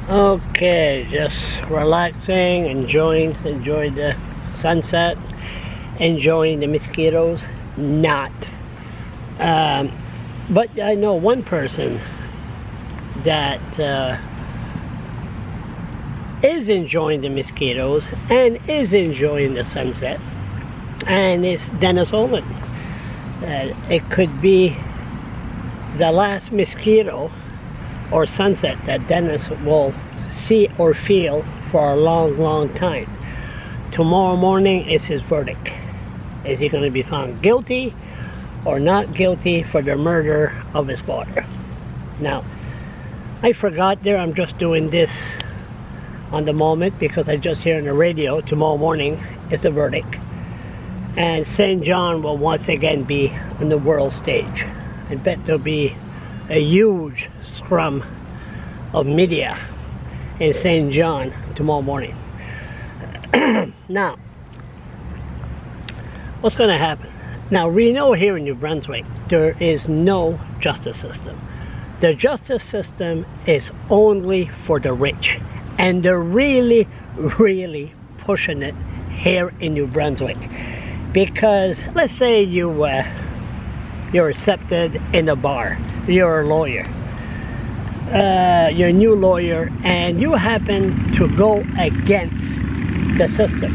Okay, just relaxing, enjoying the sunset, enjoying the mosquitoes. Not. But I know one person that is enjoying the mosquitoes and is enjoying the sunset, and it's Dennis Oland. It could be the last mosquito or sunset that Dennis will see or feel for a long time. Tomorrow morning is his verdict. Is he going to be found guilty or not guilty for the murder of his father? Now, I forgot there, I'm just doing this on the moment because I just hear on the radio tomorrow morning is the verdict. And St. John will once again be on the world stage. I bet there'll be a huge scrum of media in St. John tomorrow morning. Now, what's going to happen? Now, we know here in New Brunswick, there is no justice system. The justice system is only for the rich. And they're really pushing it here in New Brunswick. Because, let's say you're accepted in a bar. You're a lawyer. You're a new lawyer, and you happen to go against the system.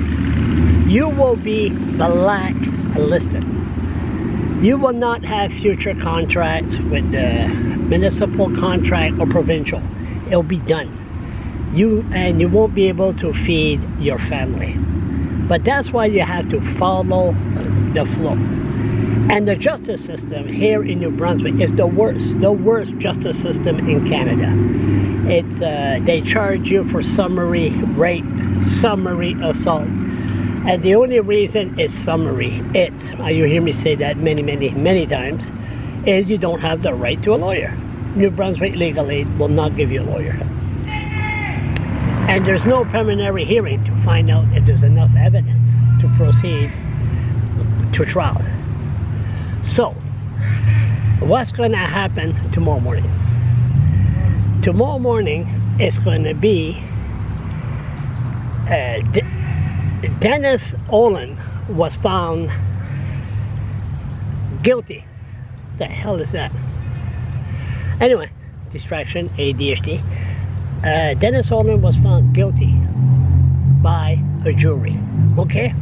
You will be blacklisted. You will not have future contracts with the municipal contract or provincial. It'll be done. You won't be able to feed your family. But that's why you have to follow the flow. And the justice system here in New Brunswick is the worst justice system in Canada. It's they charge you for summary rape, summary assault, and the only reason it's summary, it's, you hear me say that many times, is you don't have the right to a lawyer. New Brunswick Legal Aid will not give you a lawyer. And there's no preliminary hearing to find out if there's enough evidence to proceed to trial. So, what's going to happen tomorrow morning? Tomorrow morning is going to be Dennis Oland was found guilty. The hell is that? Anyway, distraction, ADHD. Dennis Oland was found guilty by a jury. Okay?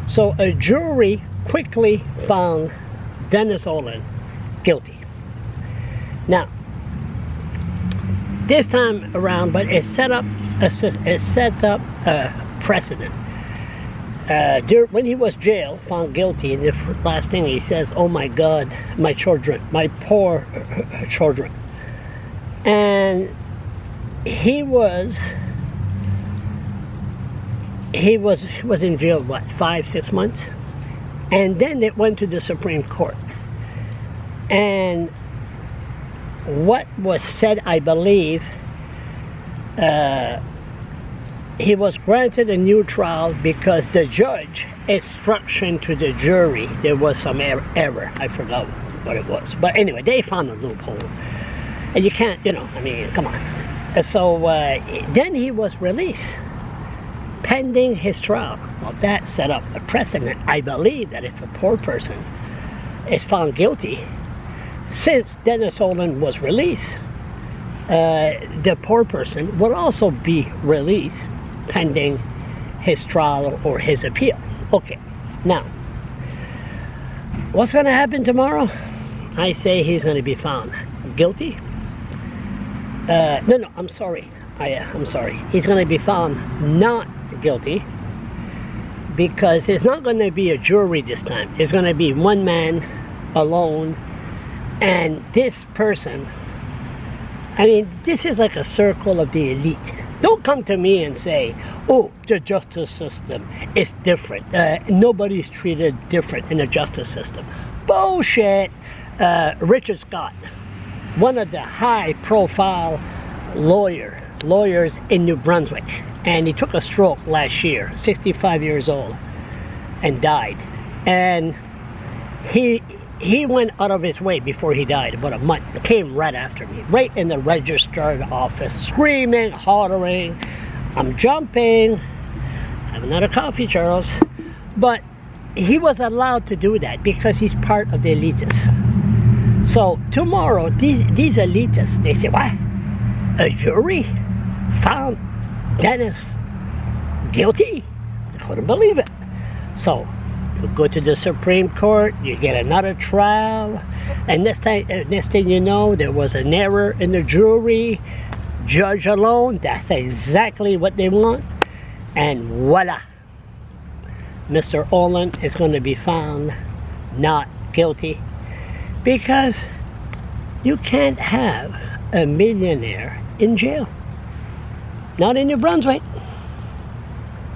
So a jury quickly found Dennis Oland guilty. Now, this time around, but it set up a precedent. When he was jailed, found guilty, and the last thing he says, "Oh my God, my children, my poor children," and he was in jail, what, 5-6 months? And then it went to the Supreme Court. And what was said, I believe, he was granted a new trial because the judge instruction to the jury, there was some error. I forgot what it was. But anyway, they found a loophole. And you can't, come on. And so then he was released pending his trial. Well, that set up a precedent. I believe that if a poor person is found guilty, since Dennis Oland was released, the poor person will also be released pending his trial or his appeal. Okay, now, what's going to happen tomorrow? I say he's going to be found guilty. No, I'm sorry. I'm sorry. He's going to be found not guilty because it's not going to be a jury this time. It's going to be one man alone, and this person, this is like a circle of the elite. Don't come to me and say, oh, the justice system is different. Nobody's treated different in the justice system. Bullshit. Richard Scott, one of the high-profile lawyers in New Brunswick, and he took a stroke last year, 65 years old, and died. And he he went out of his way before he died, about a month. He came right after me, right in the registered office, screaming, hollering. I'm jumping. Have another coffee, Charles. But he was allowed to do that because he's part of the elitists. So tomorrow, these elitists, they say, what? A jury found Dennis guilty? I couldn't believe it. So you go to the Supreme Court, you get another trial, and next thing you know, there was an error in the jury. Judge alone, that's exactly what they want. And voila, Mr. Oland is going to be found not guilty, because you can't have a millionaire in jail. Not in New Brunswick.